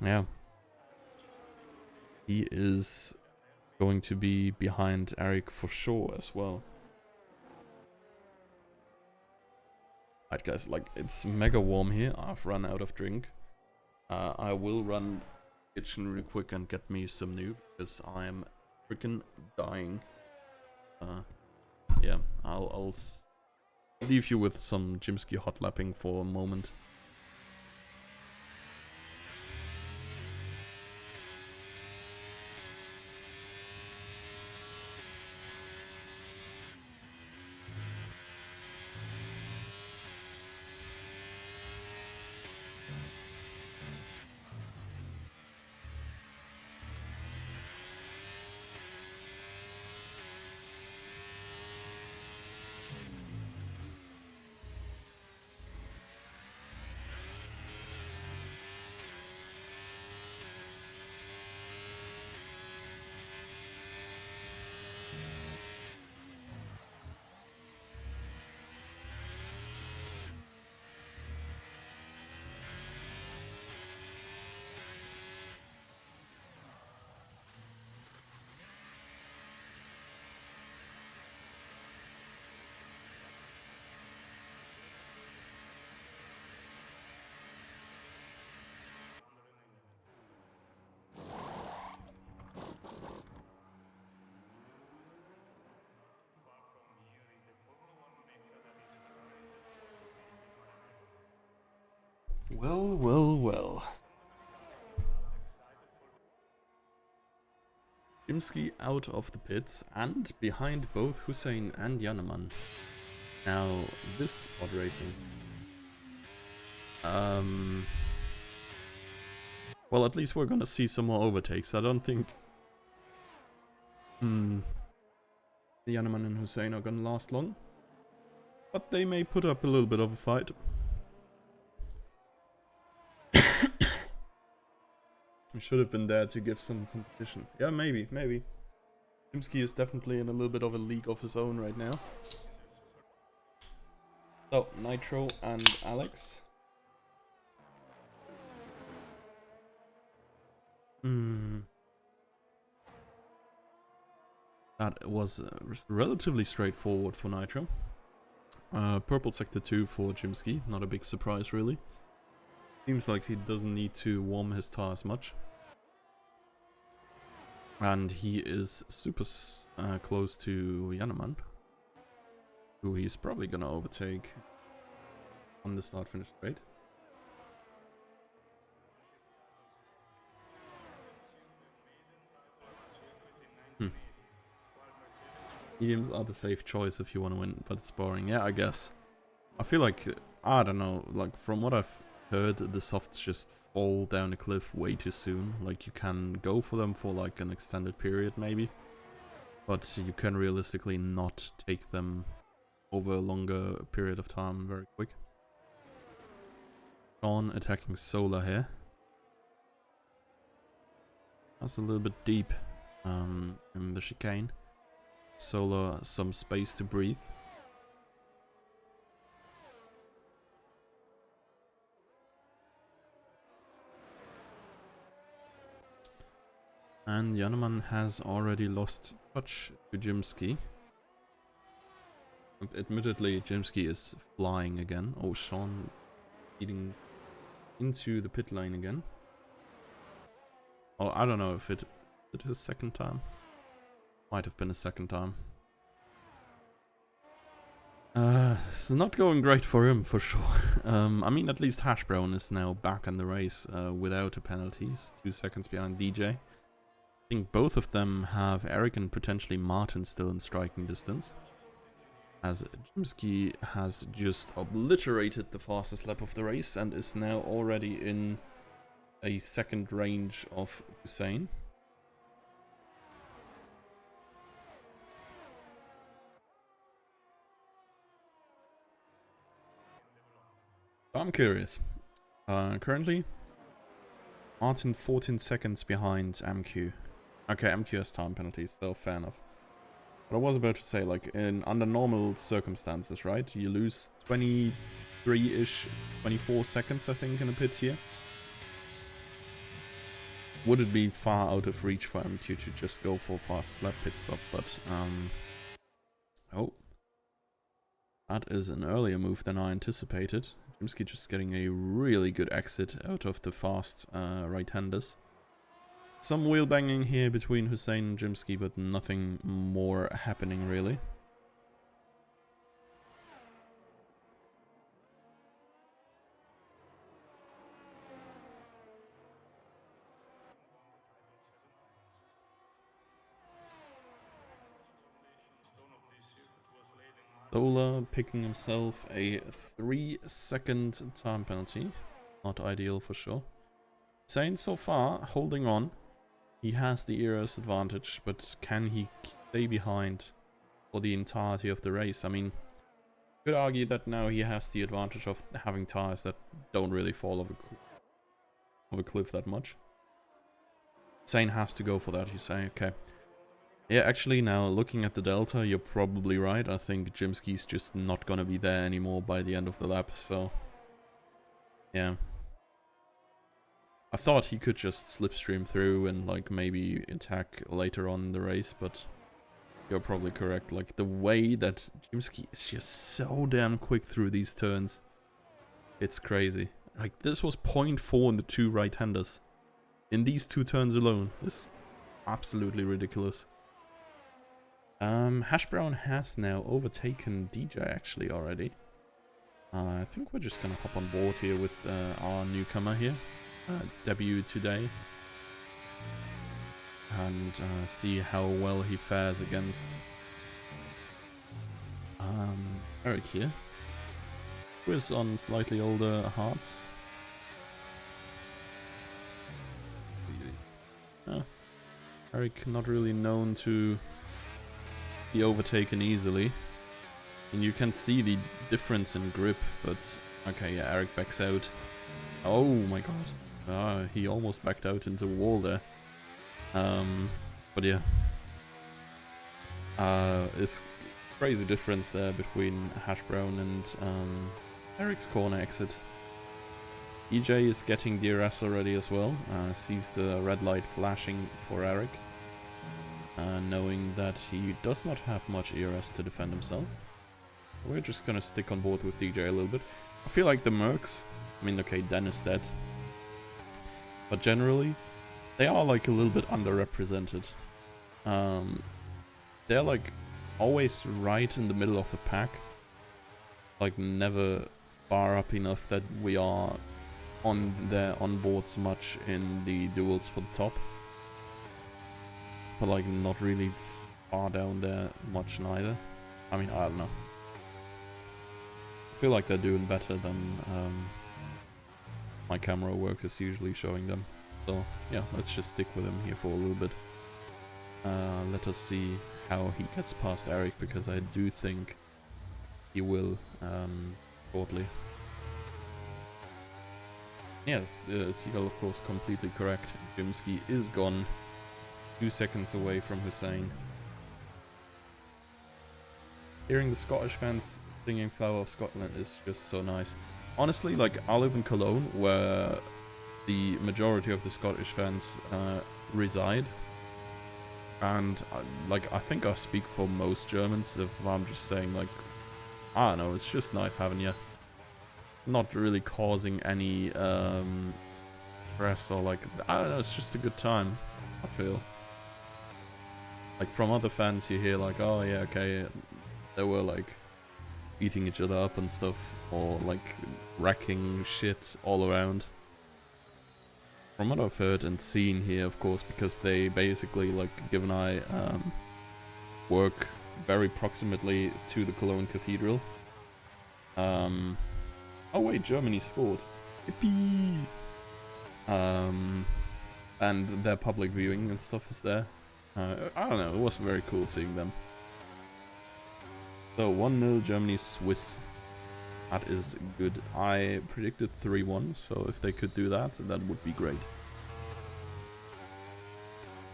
yeah. He is going to be behind Eric for sure as well. Alright guys, like, it's mega warm here. I've run out of drink. I will run kitchen real quick and get me some new, because I am freaking dying. yeah, I'll leave you with some Jimsky hot lapping for a moment. Well, well, well. Jimsky out of the pits and behind both Hussein and Yaneman. Now, this is pod racing. Well, at least we're gonna see some more overtakes. I don't think the Yaneman and Hussein are gonna last long. But they may put up a little bit of a fight. We should have been there to give some competition. Yeah, maybe. Jimsky is definitely in a little bit of a league of his own right now. So, Nitro and Alex. That was relatively straightforward for Nitro. Purple sector 2 for Jimsky, not a big surprise really. Seems like he doesn't need to warm his tires much. And he is super close to Yaneman, who he's probably gonna overtake on the start-finish straight. Mediums are the safe choice if you want to win, but it's boring. Yeah, I guess. I feel like, I don't know, like from what I've heard, the softs just fall down a cliff way too soon. Like you can go for them for like an extended period maybe, but you can realistically not take them over a longer period of time very quick. Sean attacking Solar here. That's a little bit deep in the chicane. Solar some space to breathe. And Yaneman has already lost touch to Jimsky. Admittedly, Jimsky is flying again. Oh, Sean eating into the pit lane again. Oh, I don't know if it is a second time. Might have been a second time. It's not going great for him, for sure. I mean, at least Hashbrown is now back in the race without a penalty. He's 2 seconds behind DJ. I think both of them have Eric and potentially Martin still in striking distance, as Jimsky has just obliterated the fastest lap of the race and is now already in a second range of Hussein. I'm curious. Currently, Martin 14 seconds behind MQ. Okay, MQ has time penalties, so fair enough. But I was about to say, like, under normal circumstances, right? You lose 23-ish, 24 seconds, I think, in a pit here. Would it be far out of reach for MQ to just go for a fast lap pit stop, but, oh. That is an earlier move than I anticipated. Jimsky just getting a really good exit out of the fast right-handers. Some wheel banging here between Hussein and Jimsky, but nothing more happening really. Solar picking himself a 3-second time penalty. Not ideal for sure. Saying so far, holding on. He has the ERS advantage, but can he stay behind for the entirety of the race? I mean, could argue that now he has the advantage of having tires that don't really fall off a cliff that much. Sane has to go for that, you say? Okay. Yeah, actually now looking at the delta, you're probably right. I think Jimsky's just not gonna be there anymore by the end of the lap, so yeah. I thought he could just slipstream through and like maybe attack later on in the race, but you're probably correct. Like the way that Jimsky is just so damn quick through these turns, it's crazy. Like this was 0.4 in the two right-handers. In these two turns alone, it's absolutely ridiculous. Hash Brown has now overtaken DJ actually already. I think we're just gonna hop on board here with our newcomer here, debut today, and see how well he fares against Eric here, who is on slightly older hearts. Eric not really known to be overtaken easily. And you can see the difference in grip, but okay, yeah, Eric backs out. Oh my god. He almost backed out into a wall there. But yeah. It's crazy difference there between Hash Brown and Eric's corner exit. EJ is getting DRS already as well. Sees the red light flashing for Eric. Knowing that he does not have much ERS to defend himself. We're just gonna stick on board with DJ a little bit. I feel like the Mercs, I mean, okay, Dan is dead. But generally, they are like a little bit underrepresented. They're like always right in the middle of the pack. Like never far up enough that we are on boards much in the duels for the top. But like not really far down there much neither. I mean, I don't know. I feel like they're doing better than my camera work is usually showing them. So yeah, let's just stick with him here for a little bit. Let us see how he gets past Eric, because I do think he will shortly. Yes, Seagull of course completely correct. Jimsky is gone. 2 seconds away from Hussein. Hearing the Scottish fans singing Flower of Scotland is just so nice. Honestly, like, I live in Cologne, where the majority of the Scottish fans reside. And, like, I think I speak for most Germans if I'm just saying, like, I don't know, it's just nice having you. Not really causing any stress or, like, I don't know, it's just a good time, I feel. Like, from other fans you hear like, oh yeah, okay, they were like beating each other up and stuff, or like wrecking shit all around. From what I've heard and seen here, of course, because they basically, like, given I work very proximately to the Cologne Cathedral. Oh wait, Germany scored. Yippee! And their public viewing and stuff is there. I don't know, it was very cool seeing them. So 1-0 Germany Swiss. That is good. I predicted 3-1, so if they could do that, that would be great.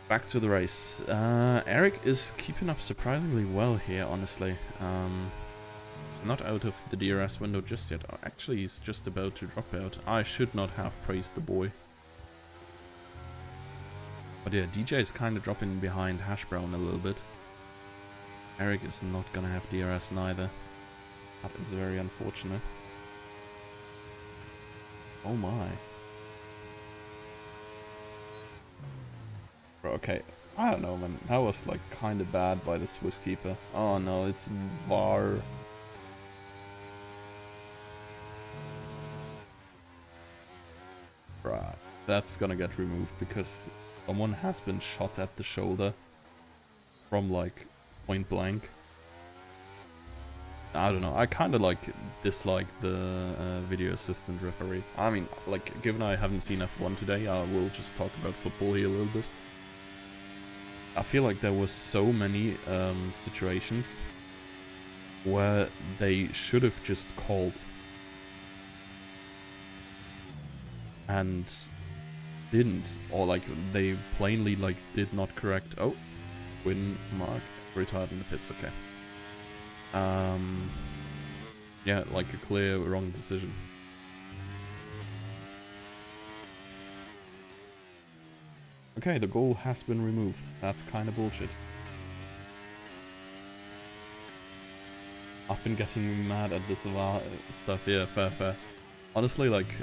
Back to the race. Eric is keeping up surprisingly well here, honestly. He's not out of the DRS window just yet. Actually, he's just about to drop out. I should not have praised the boy. But yeah, DJ is kind of dropping behind Hash Brown a little bit. Eric is not gonna have DRS neither. That is very unfortunate. Oh my. Bro, okay, I don't know, man. That was like kind of bad by the Swiss keeper. Oh no, it's VAR. Bruh, that's gonna get removed because someone has been shot at the shoulder from like point blank. I don't know. I kind of like dislike the video assistant referee. I mean, like, given I haven't seen F1 today, I will just talk about football here a little bit. I feel like there were so many situations where they should have just called and didn't, or like they plainly like did not correct. Oh, win mark retired in the pits. Okay. Yeah, like a clear wrong decision. Okay, the goal has been removed. That's kind of bullshit. I've been getting mad at this stuff. Yeah, fair. Honestly, like,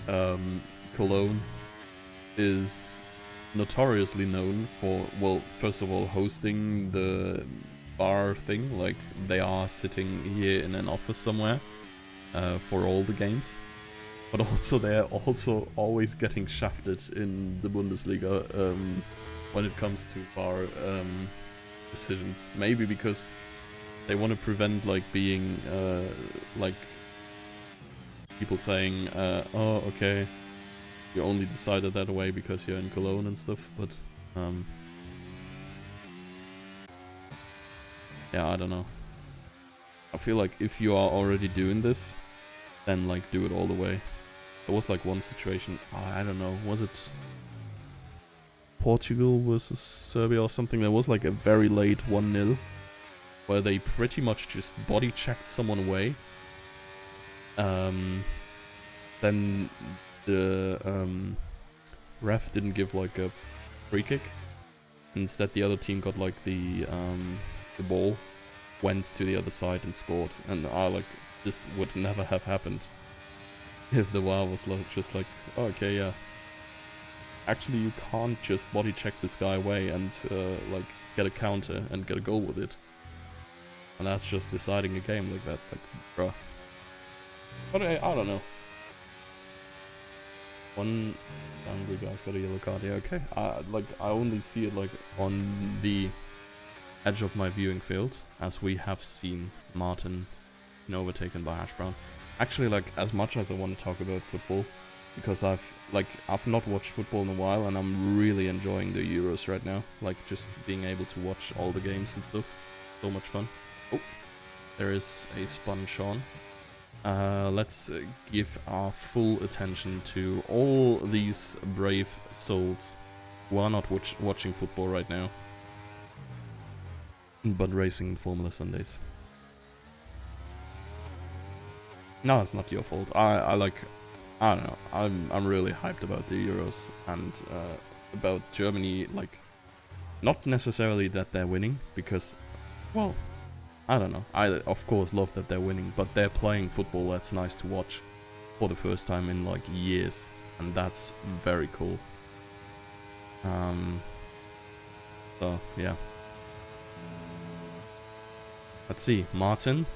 Cologne is notoriously known for, well, first of all, hosting the bar thing. Like, they are sitting here in an office somewhere for all the games. But also, they're also always getting shafted in the Bundesliga when it comes to bar decisions. Maybe because they want to prevent, like, being, like, people saying, oh, okay, you only decided that way because you're in Cologne and stuff, but, yeah, I don't know. I feel like if you are already doing this, then, like, do it all the way. There was, like, one situation, I don't know, was it Portugal versus Serbia or something? There was, like, a very late 1-0, where they pretty much just body-checked someone away. Then the ref didn't give, like, a free kick. Instead, the other team got, like, the ball, went to the other side and scored. And like, this would never have happened if the VAR was like, just like, oh, okay, yeah. Actually, you can't just body check this guy away and like get a counter and get a goal with it. And that's just deciding a game like that, like, bruh. But I don't know. One angry guy's got a yellow card. Yeah, okay. Like, I only see it like on the edge of my viewing field, as we have seen Martin overtaken by Hash Brown. Actually, like, as much as I want to talk about football, because I've not watched football in a while, and I'm really enjoying the Euros right now. Like, just being able to watch all the games and stuff. So much fun. Oh, there is a spun Sean. Let's give our full attention to all these brave souls who are not watching football right now, but racing Formula Sundays. No, it's not your fault. I don't know. I'm really hyped about the Euros and about Germany. Like, not necessarily that they're winning, because, well, I don't know. I of course love that they're winning, but they're playing football that's nice to watch for the first time in like years, and that's very cool. So yeah. Let's see, Martin.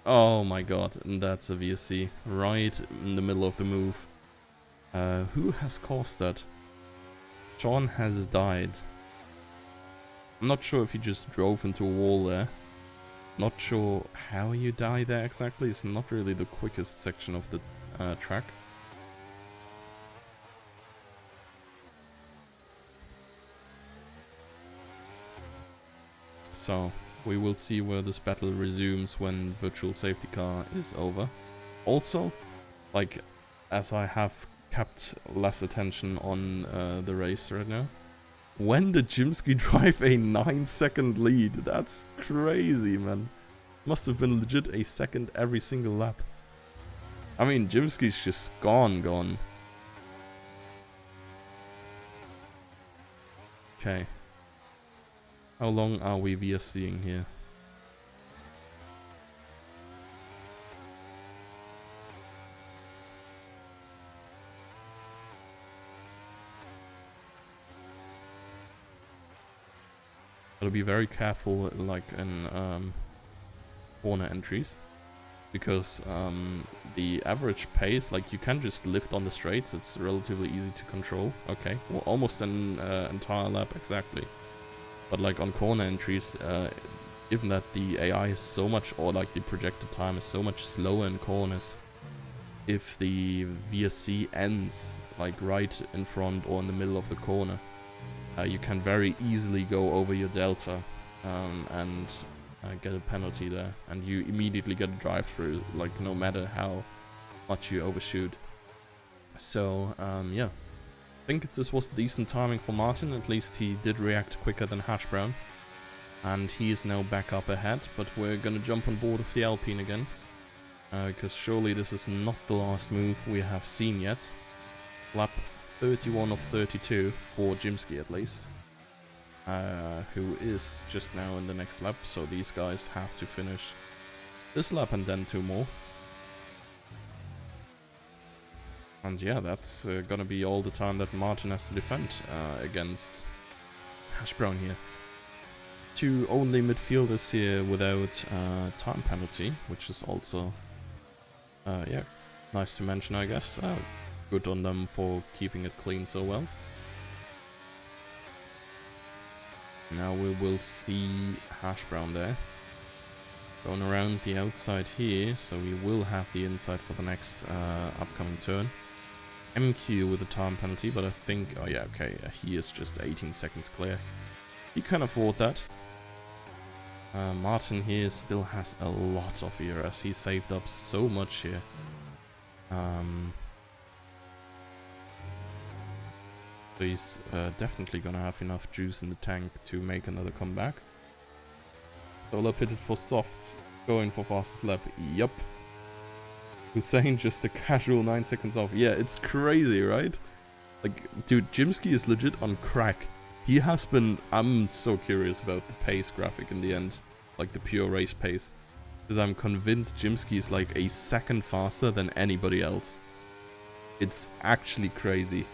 Oh my god, and that's a VSC right in the middle of the move. Who has caused that? Sean has died. I'm not sure if he just drove into a wall there. Not sure how you die there exactly. It's not really the quickest section of the track. So, we will see where this battle resumes when virtual safety car is over. Also, like, as I have kept less attention on the race right now, when did Jimsky drive a 9-second lead? That's crazy, man. Must have been legit a second every single lap. I mean, Jimsky's just gone. Okay. How long are we VSCing here? Gotta be very careful, like, in corner entries, because the average pace, like, you can just lift on the straights. It's relatively easy to control. Okay, well, almost an entire lap exactly. But like on corner entries, given that the AI is so much, or like the projected time is so much slower in corners, if the VSC ends like right in front or in the middle of the corner, you can very easily go over your delta and get a penalty there, and you immediately get a drive through, like no matter how much you overshoot. So yeah, I think this was decent timing for Martin. At least he did react quicker than Hash Brown, and he is now back up ahead. But we're gonna jump on board with the Alpine again, because surely this is not the last move we have seen yet. Lap 31 of 32 for Jimsky at least, who is just now in the next lap, so these guys have to finish this lap and then 2 more. And yeah, that's gonna be all the time that Martin has to defend against Hash Brown here. 2 only midfielders here without time penalty, which is also yeah, nice to mention, I guess. Good on them for keeping it clean so well. Now we will see Hash Brown there, going around the outside here, so we will have the inside for the next upcoming turn. MQ with a time penalty, but I think, oh yeah, okay, he is just 18 seconds clear. He can afford that. Martin here still has a lot of ERS. He saved up so much here. So he's definitely gonna have enough juice in the tank to make another comeback. Solar pitted for soft, going for fastest lap. Yup. Hussein just a casual 9 seconds off. Yeah, it's crazy, right? Like, dude, Jimsky is legit on crack. He has been... I'm so curious about the pace graphic in the end. Like, the pure race pace. Because I'm convinced Jimsky is like a second faster than anybody else. It's actually crazy.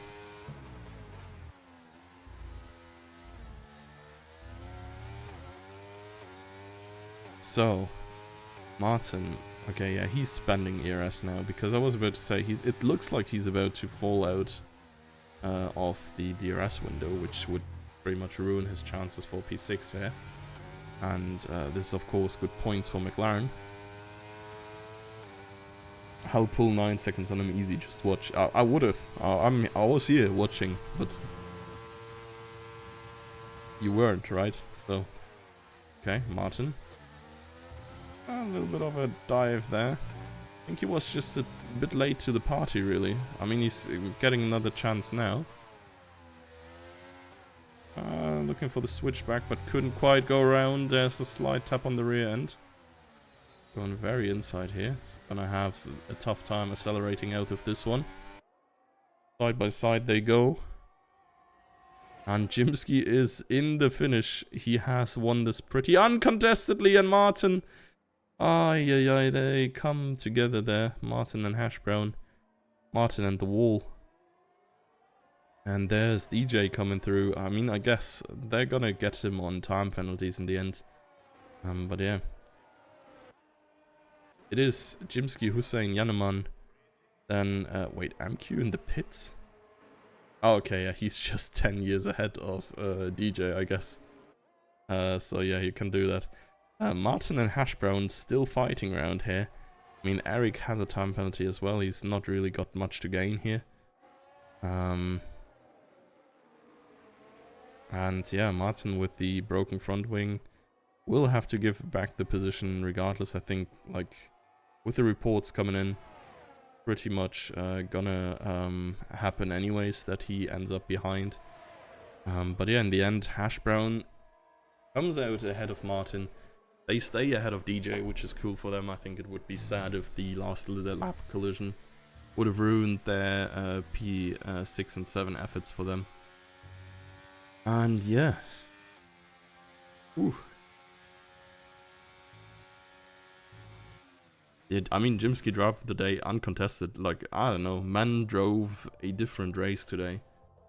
So, Martin, okay, yeah, he's spending ERS now, because I was about to say, it looks like he's about to fall out of the DRS window, which would pretty much ruin his chances for P6 here. And this is, of course, good points for McLaren. I'll pull 9 seconds on him easy, just watch. I would have. I was here watching, but you weren't, right? So, okay, Martin. A little bit of a dive there. I think he was just a bit late to the party, really. I mean, he's getting another chance now. Looking for the switchback, but couldn't quite go around. There's a slight tap on the rear end. Going very inside here. He's gonna have a tough time accelerating out of this one. Side by side they go. And Jimsky is in the finish. He has won this pretty uncontestedly, and Martin... Ay, they come together there. Martin and Hash Brown. Martin and the wall. And there's DJ coming through. I mean, I guess they're gonna get him on time penalties in the end. But yeah. It is Jimsky, Hussein, Yaneman. Then, wait, MQ in the pits? Oh, okay, yeah, he's just 10 years ahead of DJ, I guess. So yeah, you can do that. Martin and Hash Brown still fighting around here. I mean, Eric has a time penalty as well. He's not really got much to gain here. And yeah, Martin with the broken front wing will have to give back the position regardless. I think, like, with the reports coming in, pretty much gonna happen anyways that he ends up behind. But yeah, in the end, Hash Brown comes out ahead of Martin. They stay ahead of DJ, which is cool for them. I think it would be sad if the last little lap collision would have ruined their P6 and 7 efforts for them. And yeah. Ooh. I mean, Jimsky drove the day uncontested. Like, I don't know, man drove a different race today.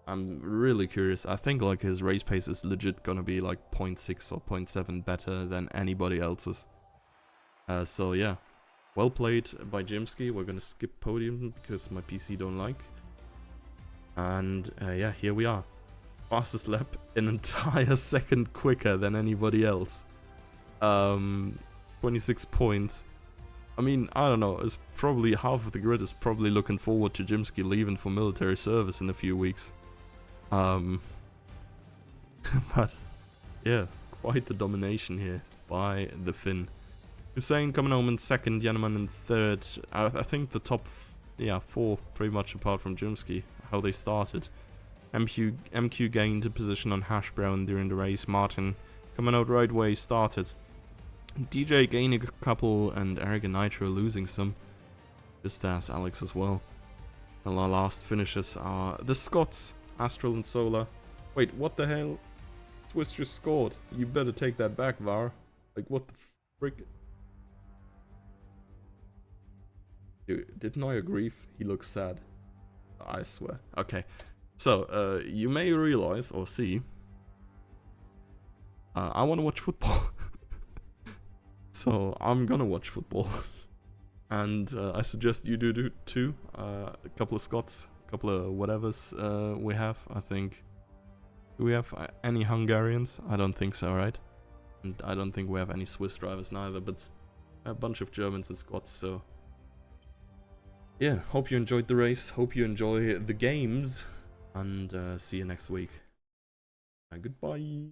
I'm really curious. I think like his race pace is legit gonna be like 0.6 or 0.7 better than anybody else's. So yeah, well played by Jimsky. We're gonna skip podium because my PC don't like. And yeah, here we are. Fastest lap, an entire second quicker than anybody else. Um, 26 points. I mean, I don't know. It's probably half of the grid is probably looking forward to Jimsky leaving for military service in a few weeks. But yeah, quite the domination here by the Finn. Hussein coming home in second, Yeneman in third. I think the top, four pretty much apart from Jimsky, how they started. MQ gained a position on Hash Brown during the race. Martin coming out right where he started. DJ gaining a couple and Arrogant Nitro losing some. Just as Alex as well. And our last finishes are the Scots, Astral and Solar. Wait, what the hell? Twist just scored. You better take that back, Var. Like, what the frick? Dude, did Neuer grief? He looks sad. I swear. Okay. So, you may realize or see. I want to watch football. So, I'm gonna watch football. And I suggest you do too. A couple of Scots, a couple of whatevers we have, I think. Do we have any Hungarians? I don't think so, right? And I don't think we have any Swiss drivers neither, but a bunch of Germans and Scots, so... Yeah, hope you enjoyed the race, hope you enjoy the games, and see you next week. Goodbye!